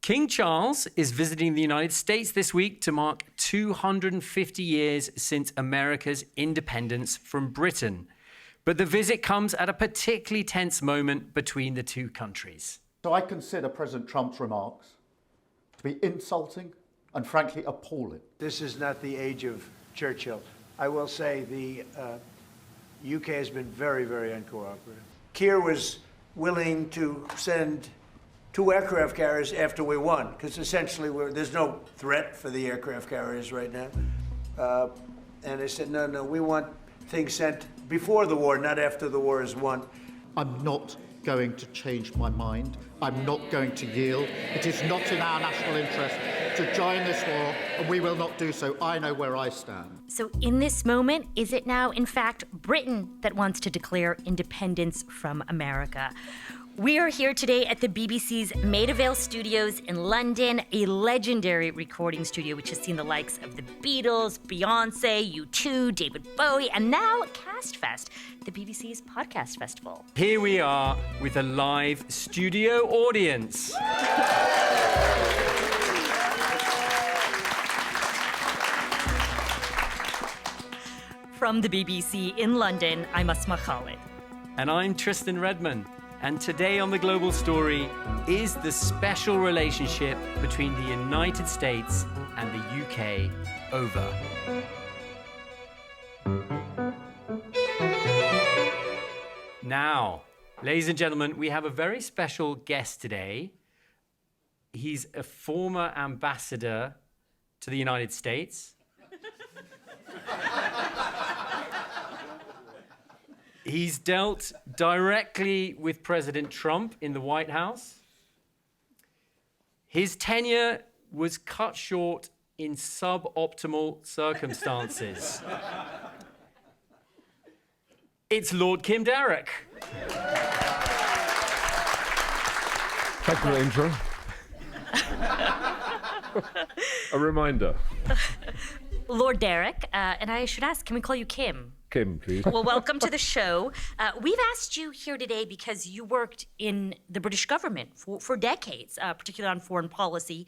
King Charles is visiting the United States this week to mark 250 years since America's independence from Britain. But the visit comes at a particularly tense moment between the two countries. So I consider President Trump's remarks to be insulting and frankly appalling. This is not the age of Churchill. I will say the UK has been very, very uncooperative. Keir was willing to send 2 aircraft carriers after we won, because essentially there's no threat for the aircraft carriers right now. And they said, no, we want things sent before the war, not after the war is won. I'm not going to change my mind. I'm not going to yield. It is not in our national interest to join this war, and we will not do so. I know where I stand. So in this moment, is it now, in fact, Britain that wants to declare independence from America? We are here today at the BBC's Maida Vale studios in London, a legendary recording studio which has seen the likes of the Beatles, Beyonce, U2, David Bowie, and now Castfest, the BBC's podcast festival. Here we are with a live studio audience. From the BBC in London, I'm Asma And I'm Tristan Redman. And today on The Global Story, is the special relationship between the United States and the UK over? Now, ladies and gentlemen, we have a very special guest today. He's a former ambassador to the United States. He's dealt directly with President Trump in the White House. His tenure was cut short in suboptimal circumstances. It's Lord Kim Darroch. Thank you, Angel. A reminder. Lord Darroch, and I should ask, can we call you Kim? Kim, please. Well, welcome to the show. We've asked you here today because you worked in the British government for decades, particularly on foreign policy.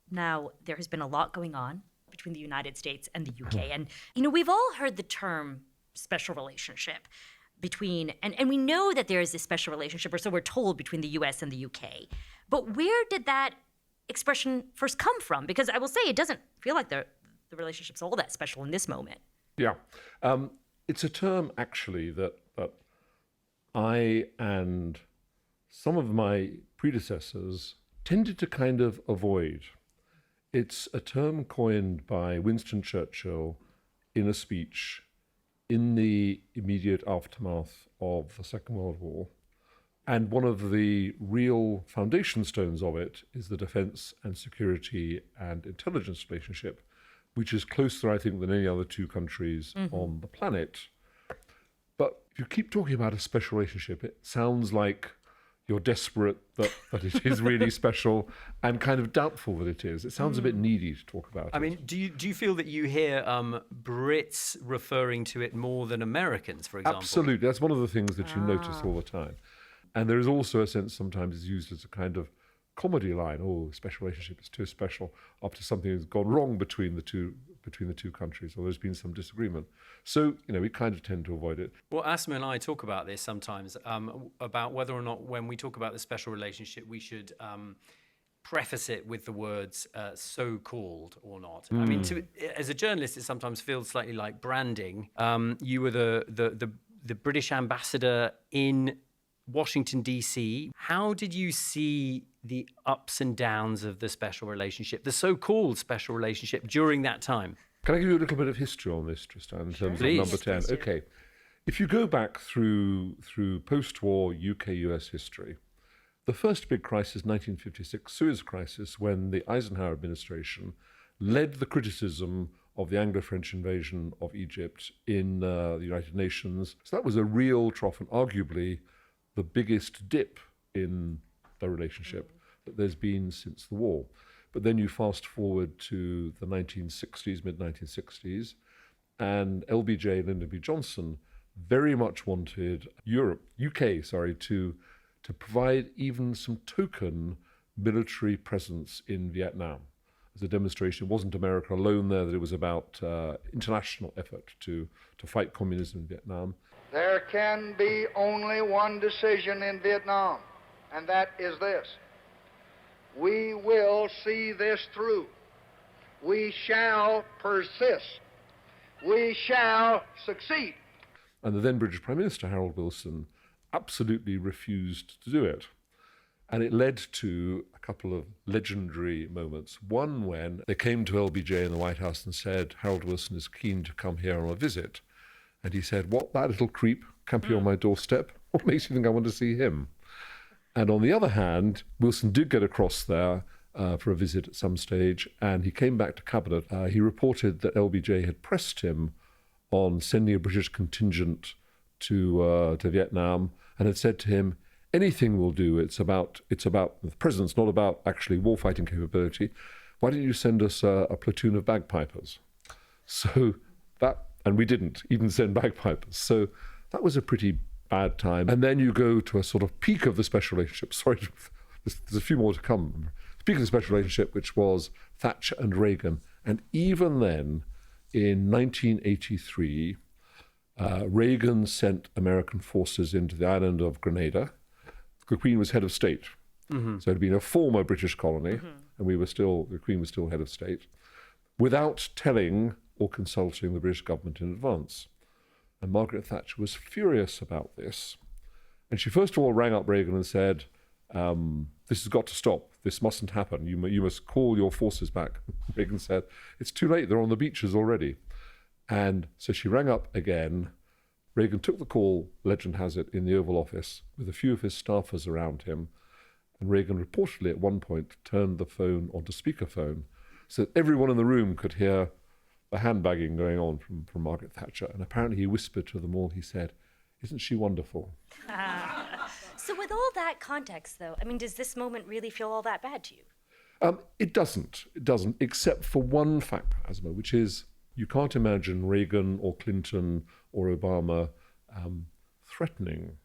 Now, there has been a lot going on between the United States and the UK. And, we've all heard the term special relationship between, and we know that there is this special relationship, or so we're told, between the US and the UK. But where did that expression first come from? Because I will say it doesn't feel like the relationship's all that special in this moment. Yeah. It's a term, actually, that I and some of my predecessors tended to kind of avoid. It's a term coined by Winston Churchill in a speech in the immediate aftermath of the Second World War. And one of the real foundation stones of it is the defense and security and intelligence relationship, which is closer, I think, than any other two countries on the planet. But if you keep talking about a special relationship, it sounds like you're desperate that it is really special and kind of doubtful that it is. It sounds a bit needy to talk about. I mean, do you feel that you hear Brits referring to it more than Americans, for example? Absolutely. That's one of the things that you notice all the time. And there is also a sense sometimes it's used as a kind of comedy line. Oh, special relationship is too special after something has gone wrong between the two countries, or there's been some disagreement. So, we kind of tend to avoid it. Well, Asma and I talk about this sometimes, about whether or not when we talk about the special relationship, we should preface it with the words so-called or not. I mean, as a journalist, it sometimes feels slightly like branding. You were the British ambassador in Washington, D.C. How did you see the ups and downs of the special relationship, the so-called special relationship, during that time? Can I give you a little bit of history on this, Tristan, in terms Please. of number 10? Please, okay. If you go back through post-war UK-US history, the first big crisis, 1956 Suez Crisis, when the Eisenhower administration led the criticism of the Anglo-French invasion of Egypt in the United Nations. So that was a real trough and arguably the biggest dip in the relationship that there's been since the war. But then you fast forward to the 1960s, mid-1960s, and LBJ, Lyndon B. Johnson, very much wanted UK, to provide even some token military presence in Vietnam as a demonstration. It wasn't America alone there, that it was about international effort to fight communism in Vietnam. There can be only one decision in Vietnam, and that is this: we will see this through. We shall persist. We shall succeed. And the then British Prime Minister, Harold Wilson, absolutely refused to do it. And it led to a couple of legendary moments. One when they came to LBJ in the White House and said, Harold Wilson is keen to come here on a visit. And he said, what, that little creep camping on my doorstep? What makes you think I want to see him? And on the other hand, Wilson did get across there for a visit at some stage, and he came back to cabinet. He reported that LBJ had pressed him on sending a British contingent to Vietnam, and had said to him, anything will do. It's about the presence, not about actually warfighting capability. Why don't you send us a platoon of bagpipers? So that, and we didn't even send bagpipers. So that was a pretty bad time. And then you go to a sort of peak of the special relationship. Sorry, there's a few more to come. The peak of the special relationship, which was Thatcher and Reagan. And even then, in 1983, Reagan sent American forces into the island of Grenada. The Queen was head of state. Mm-hmm. So it had been a former British colony, and the Queen was still head of state, without telling or consulting the British government in advance. And Margaret Thatcher was furious about this. And she first of all rang up Reagan and said, this has got to stop. This mustn't happen. You must call your forces back. Reagan said, it's too late. They're on the beaches already. And so she rang up again. Reagan took the call, legend has it, in the Oval Office with a few of his staffers around him. And Reagan reportedly at one point turned the phone onto speakerphone so that everyone in the room could hear the handbagging going on from Margaret Thatcher. And apparently he whispered to them all, he said, isn't she wonderful? So with all that context, though, I mean, does this moment really feel all that bad to you? It doesn't, except for one factor, Asma, which is you can't imagine Reagan or Clinton or Obama threatening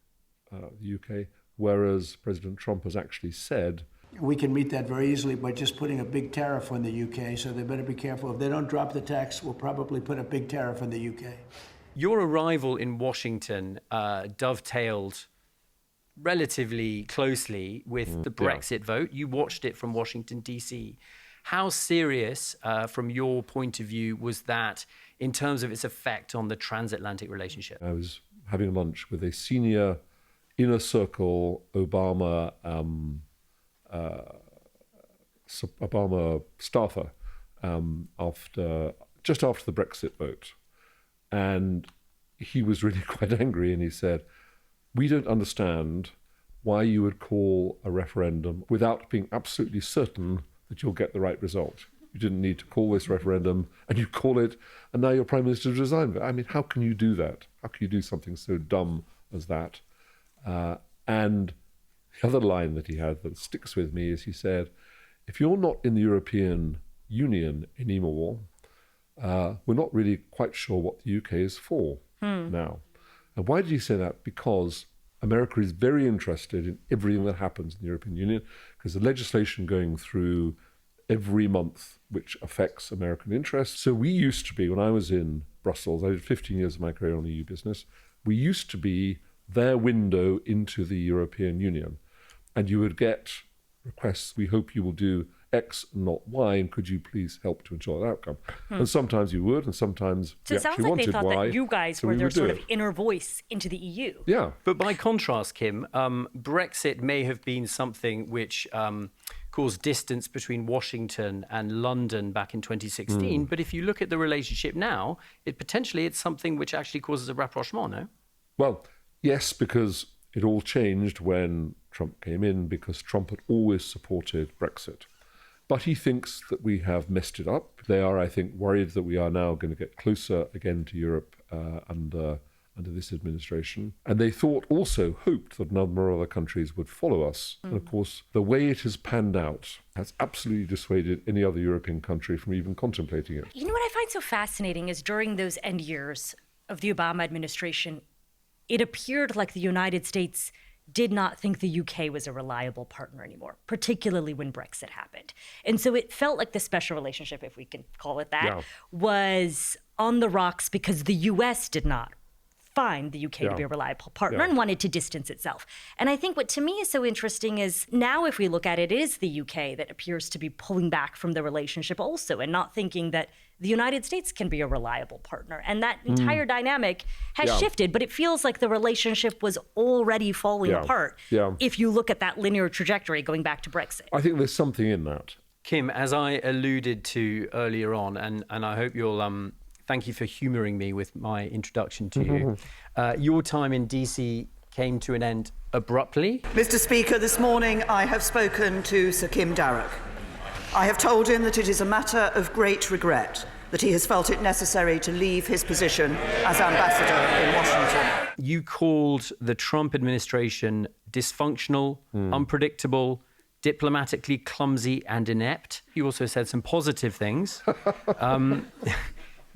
the UK, whereas President Trump has actually said, We can meet that very easily by just putting a big tariff on the UK, so they better be careful. If they don't drop the tax, we'll probably put a big tariff on the UK. Your arrival in Washington dovetailed relatively closely with the Brexit vote. You watched it from Washington, D.C. How serious, from your point of view, was that in terms of its effect on the transatlantic relationship? I was having lunch with a senior inner circle Obama staffer just after the Brexit vote. And he was really quite angry, and he said, we don't understand why you would call a referendum without being absolutely certain that you'll get the right result. You didn't need to call this referendum, and you call it, and now your Prime Minister has resigned. I mean, how can you do that? How can you do something so dumb as that? And the other line that he had that sticks with me is he said, if you're not in the European Union anymore, we're not really quite sure what the UK is for now. And why did he say that? Because America is very interested in everything that happens in the European Union, because the legislation going through every month which affects American interests. So we used to be, when I was in Brussels, I did 15 years of my career on EU business, we used to be their window into the European Union. And you would get requests, we hope you will do X, not Y, and could you please help to ensure that outcome? And sometimes you would, and sometimes So we it sounds actually like wanted they thought Y, that you guys so were we their would do sort of it. inner voice into the EU. Yeah. But by contrast, Kim, Brexit may have been something which caused distance between Washington and London back in 2016. But if you look at the relationship now, it's something which actually causes a rapprochement, no? Well, yes, because it all changed when Trump came in, because Trump had always supported Brexit. But he thinks that we have messed it up. They are, I think, worried that we are now going to get closer again to Europe under this administration. And they hoped that a number of other countries would follow us. And of course, the way it has panned out has absolutely dissuaded any other European country from even contemplating it. You know what I find so fascinating is during those end years of the Obama administration, it appeared like the United States did not think the UK was a reliable partner anymore, particularly when Brexit happened. And so it felt like the special relationship, if we can call it that, was on the rocks because the US did not find the UK to be a reliable partner and wanted to distance itself. And I think what to me is so interesting is now if we look at it, it is the UK that appears to be pulling back from the relationship also and not thinking that the United States can be a reliable partner. And that entire dynamic has shifted, but it feels like the relationship was already falling apart if you look at that linear trajectory going back to Brexit. I think there's something in that. Kim, as I alluded to earlier on, and I hope you'll thank you for humouring me with my introduction to you. Your time in DC came to an end abruptly. Mr. Speaker, this morning I have spoken to Sir Kim Darroch. I have told him that it is a matter of great regret that he has felt it necessary to leave his position as ambassador in Washington. You called the Trump administration dysfunctional, unpredictable, diplomatically clumsy and inept. You also said some positive things.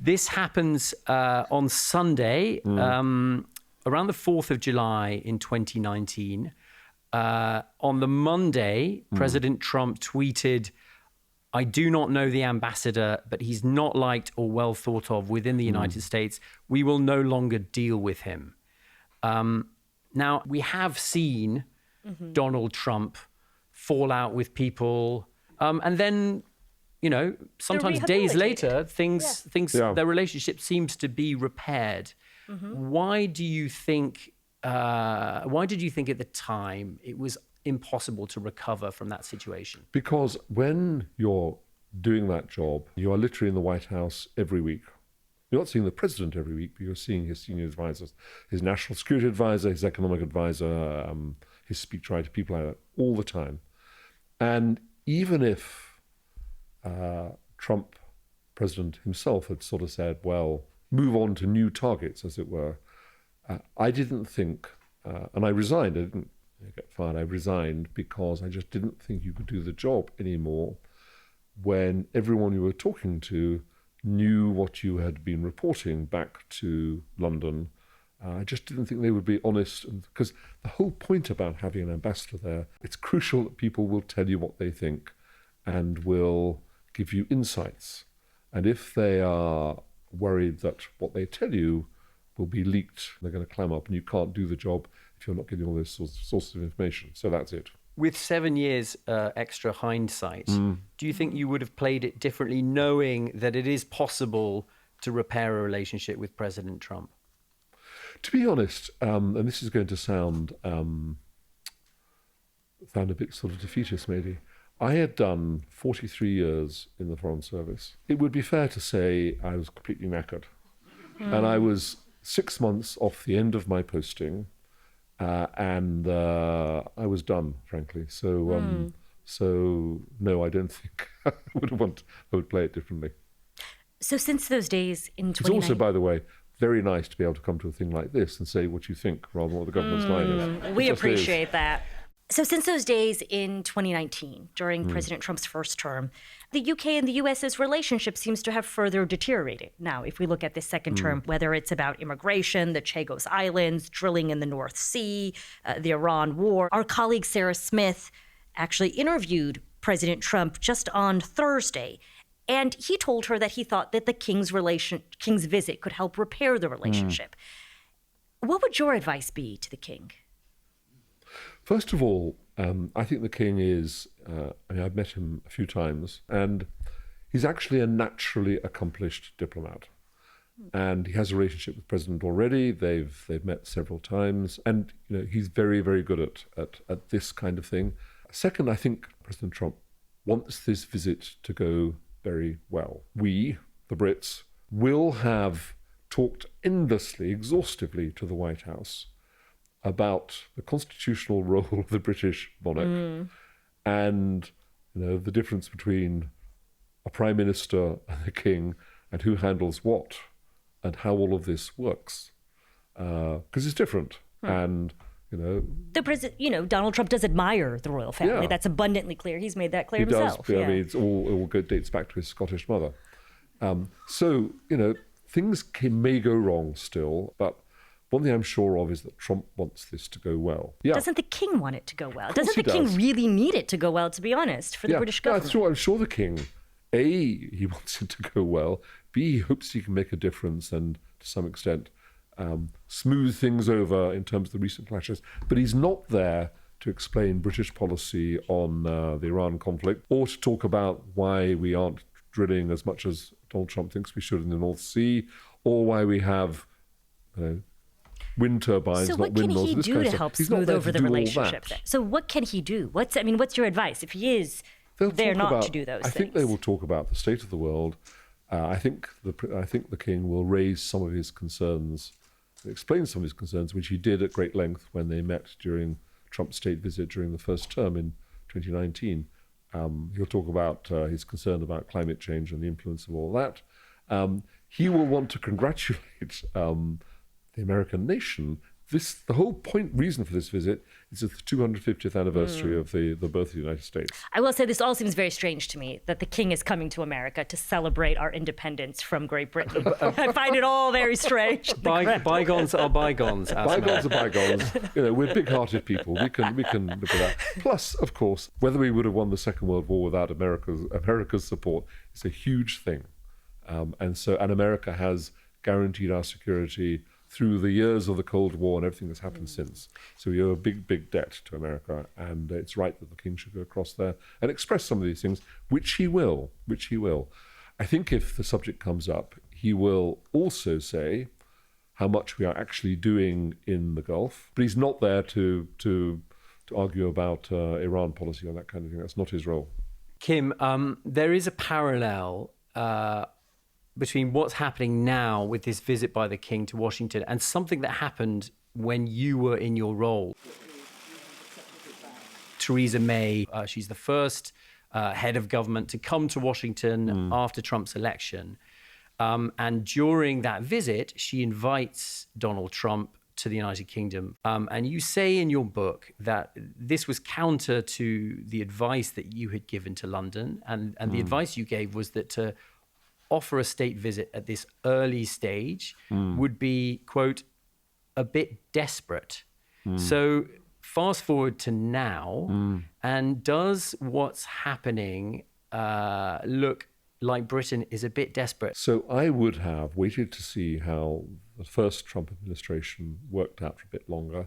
This happens on Sunday, around the 4th of July in 2019. On the Monday, President Trump tweeted, "I do not know the ambassador, but he's not liked or well thought of within the United States. We will no longer deal with him." Now, we have seen Donald Trump fall out with people, and then sometimes days later, their relationship seems to be repaired. Why do you think? Why did you think at the time it was impossible to recover from that situation? Because when you're doing that job, you are literally in the White House every week. You're not seeing the president every week, but you're seeing his senior advisors, his national security advisor, his economic advisor, his speechwriter, people like that, all the time. And even if Trump, president himself, had sort of said, well, move on to new targets, as it were, I didn't think, and I resigned, I didn't get fired, I resigned because I just didn't think you could do the job anymore when everyone you were talking to knew what you had been reporting back to London. I just didn't think they would be honest, because the whole point about having an ambassador there, it's crucial that people will tell you what they think and will give you insights. And if they are worried that what they tell you will be leaked, they're going to clam up, and you can't do the job if you're not getting all those sources of information. So that's it. With 7 years extra hindsight, do you think you would have played it differently, knowing that it is possible to repair a relationship with President Trump? To be honest, and this is going to sound a bit sort of defeatist maybe, I had done 43 years in the Foreign Service. It would be fair to say I was completely knackered. And I was 6 months off the end of my posting, and I was done, frankly. So, so no, I don't think I would play it differently. So since those days in 2019... It's also, by the way, very nice to be able to come to a thing like this and say what you think rather than what the government's line is. We appreciate that. So since those days in 2019, during President Trump's first term, the UK and the US's relationship seems to have further deteriorated. Now, if we look at this second term, whether it's about immigration, the Chagos Islands, drilling in the North Sea, the Iran war, our colleague Sarah Smith actually interviewed President Trump just on Thursday. And he told her that he thought that the King's visit could help repair the relationship. What would your advice be to the King? First of all, I think the King is, I've met him a few times, and he's actually a naturally accomplished diplomat. And he has a relationship with the President already. They've met several times, and he's very, very good at this kind of thing. Second, I think President Trump wants this visit to go very well. We, the Brits, will have talked endlessly, exhaustively to the White House about the constitutional role of the British monarch and the difference between a prime minister and a king and who handles what and how all of this works, because it's different. And the president, Donald Trump does admire the royal family. That's abundantly clear. He's made that clear himself. He does. I mean, it all dates back to his Scottish mother. So things may go wrong still, but one thing I'm sure of is that Trump wants this to go well. Yeah. Doesn't the king want it to go well? course Doesn't the he king does. really need it to go well, to be honest, for the British government? I'm sure the king, A, he wants it to go well, B, he hopes he can make a difference and, to some extent, smooth things over in terms of the recent clashes. But he's not there to explain British policy on the Iran conflict or to talk about why we aren't drilling as much as Donald Trump thinks we should in the North Sea, or why we have wind turbines, So not what can windmills. he this do kind to of stuff. help He's not smooth there over to the do all relationship? that. Then? So what can he do? What's your advice if he is They'll there talk not about, to do those I things? think they will talk about the state of the world. I think the king will raise some of his concerns, explain some of his concerns, which he did at great length when they met during Trump's state visit during the first term in 2019. He'll talk about his concern about climate change and the influence of all that. He will want to congratulate the American nation. The whole reason for this visit is the 250th anniversary of the birth of the United States. I will say this all seems very strange to me, that the king is coming to America to celebrate our independence from Great Britain. I find it all very strange. Bygones are bygones. Asma. Bygones are bygones. We're big-hearted people. We can look at that. Plus, of course, whether we would have won the Second World War without America's support is a huge thing, and America has guaranteed our security through the years of the Cold War and everything that's happened since. So we owe a big, big debt to America, and it's right that the king should go across there and express some of these things, which he will. I think if the subject comes up, he will also say how much we are actually doing in the Gulf, but he's not there to argue about Iran policy or that kind of thing. That's not his role. Kim, there is a parallel between what's happening now with this visit by the king to Washington and something that happened when you were in your role. Theresa May, she's the first head of government to come to Washington after Trump's election. And during that visit, she invites Donald Trump to the United Kingdom. And you say in your book that this was counter to the advice that you had given to London. And the advice you gave was that to offer a state visit at this early stage would be, quote, a bit desperate. So fast forward to now, and does what's happening look like Britain is a bit desperate? So I would have waited to see how the first Trump administration worked out for a bit longer,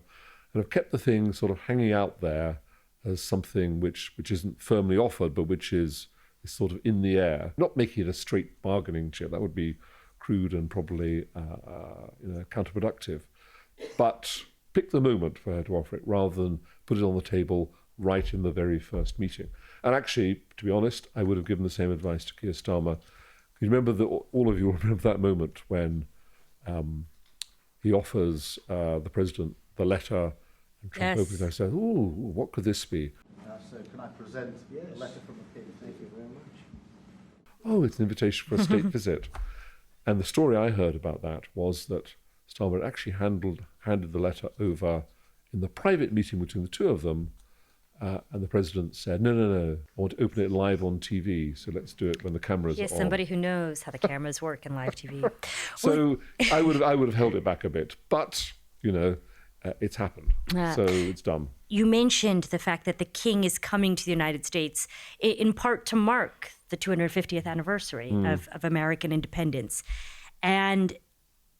and have kept the thing sort of hanging out there as something which isn't firmly offered, but which is sort of in the air, not making it a straight bargaining chip. That would be crude and probably counterproductive. But pick the moment for her to offer it rather than put it on the table right in the very first meeting. And actually, to be honest, I would have given the same advice to Keir Starmer. You remember all of you remember that moment when he offers the president the letter, and Trump opens it and says, "Ooh, what could this be?" So can I present a letter from the king? Thank you very much. Oh, it's an invitation for a state visit. And the story I heard about that was that Starmer actually handed the letter over in the private meeting between the two of them, and the president said, no, I want to open it live on TV, so let's do it when the cameras are on. Yes, somebody who knows how the cameras work in live TV. So I would have held it back a bit, but, it's happened, so it's done. You mentioned the fact that the king is coming to the United States in part to mark the 250th anniversary of American independence. And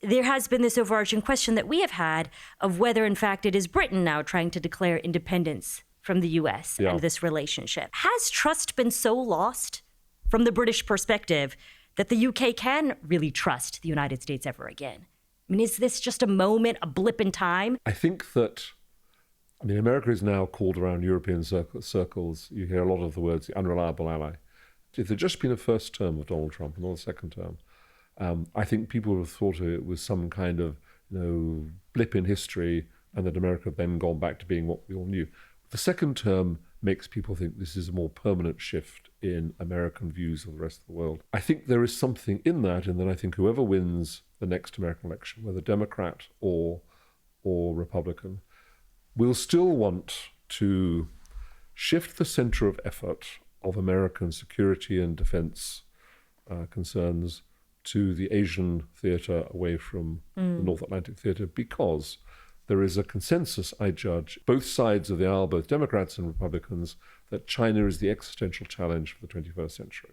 there has been this overarching question that we have had of whether, in fact, it is Britain now trying to declare independence from the U.S. and this relationship. Has trust been so lost from the British perspective that the U.K. can really trust the United States ever again? I mean, is this just a moment, a blip in time? I think that, America is now called around European circles. You hear a lot of the words, the unreliable ally. If there'd just been a first term of Donald Trump and not a second term, I think people would have thought it was some kind of blip in history, and that America had then gone back to being what we all knew. The second term makes people think this is a more permanent shift in American views of the rest of the world. I think there is something in that, and then I think whoever wins the next American election, whether Democrat or Republican, will still want to shift the center of effort of American security and defense concerns to the Asian theatre away from the North Atlantic theatre, because there is a consensus, I judge, both sides of the aisle, both Democrats and Republicans, that China is the existential challenge for the 21st century.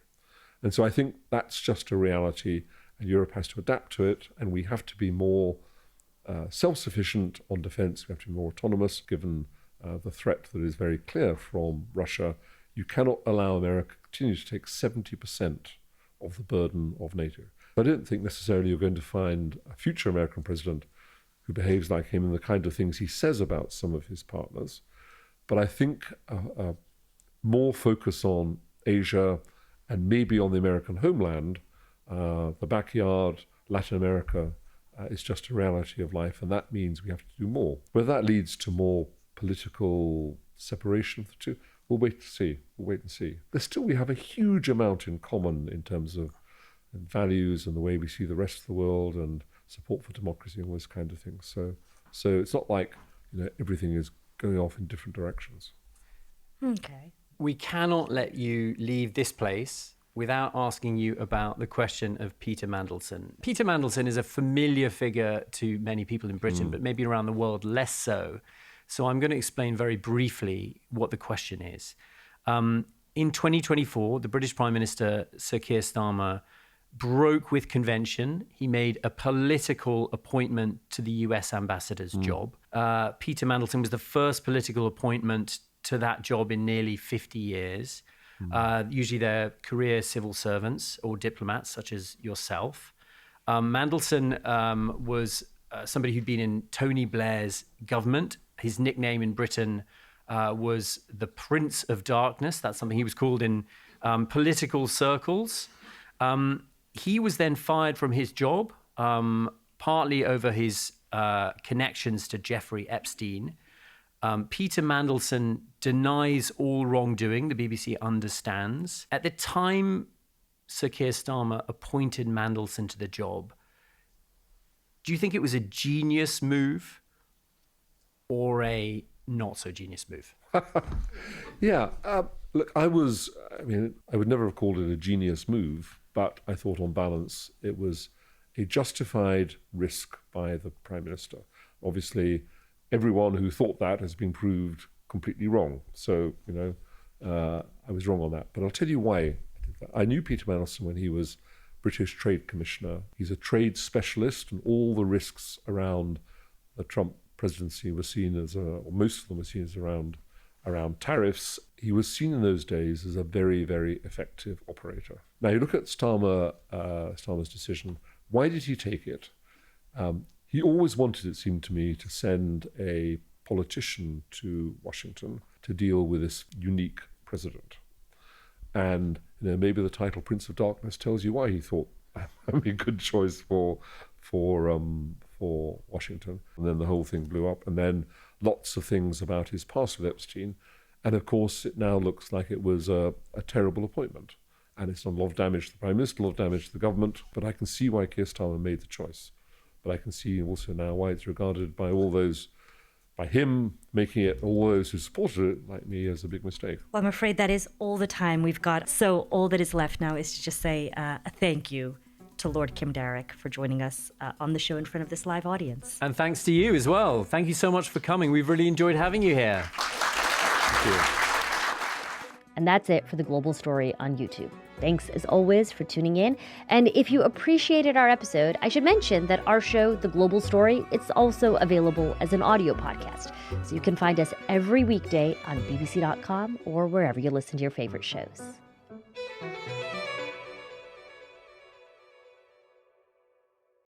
And so I think that's just a reality, and Europe has to adapt to it, and we have to be more self-sufficient on defence. We have to be more autonomous, given the threat that is very clear from Russia. You cannot allow America to continue to take 70% of the burden of NATO. I don't think necessarily you're going to find a future American president who behaves like him and the kind of things he says about some of his partners. But I think more focus on Asia and maybe on the American homeland, the backyard, Latin America, is just a reality of life, and that means we have to do more. Whether that leads to more political separation of the two, we'll wait to see. We'll wait and see. But still, we have a huge amount in common in terms of values and the way we see the rest of the world and support for democracy and all those kind of things. So it's not like everything is going off in different directions. Okay. We cannot let you leave this place without asking you about the question of Peter Mandelson. Peter Mandelson is a familiar figure to many people in Britain, but maybe around the world less so. So I'm going to explain very briefly what the question is. In 2024, the British Prime Minister, Sir Keir Starmer, broke with convention. He made a political appointment to the US ambassador's job. Peter Mandelson was the first political appointment to that job in nearly 50 years. Usually they're career civil servants or diplomats, such as yourself. Mandelson was somebody who'd been in Tony Blair's government. His nickname in Britain was the Prince of Darkness. That's something he was called in political circles. He was then fired from his job, partly over his connections to Jeffrey Epstein. Peter Mandelson denies all wrongdoing, the BBC understands. At the time Sir Keir Starmer appointed Mandelson to the job, do you think it was a genius move or a not so genius move? Yeah, look, I would never have called it a genius move, but I thought on balance it was a justified risk by the Prime Minister. Obviously, everyone who thought that has been proved completely wrong. So, I was wrong on that. But I'll tell you why I did that. I knew Peter Mandelson when he was British Trade Commissioner. He's a trade specialist, and all the risks around the Trump presidency were seen as, or most of them were seen as around tariffs. He was seen in those days as a very, very effective operator. Now, you look at Starmer's decision. Why did he take it? He always wanted, it seemed to me, to send a politician to Washington to deal with this unique president. And maybe the title Prince of Darkness tells you why he thought that would be a good choice for Washington. And then the whole thing blew up. And then lots of things about his past with Epstein. And of course, it now looks like it was a terrible appointment. And it's done a lot of damage to the Prime Minister, a lot of damage to the government. But I can see why Keir Starmer made the choice. But I can see also now why it's regarded by all those, by him making it, all those who supported it, like me, as a big mistake. Well, I'm afraid that is all the time we've got. So all that is left now is to just say a thank you to Lord Kim Darroch for joining us on the show in front of this live audience. And thanks to you as well. Thank you so much for coming. We've really enjoyed having you here. Thank you. And that's it for The Global Story on YouTube. Thanks, as always, for tuning in. And if you appreciated our episode, I should mention that our show, The Global Story, it's also available as an audio podcast. So you can find us every weekday on bbc.com or wherever you listen to your favorite shows.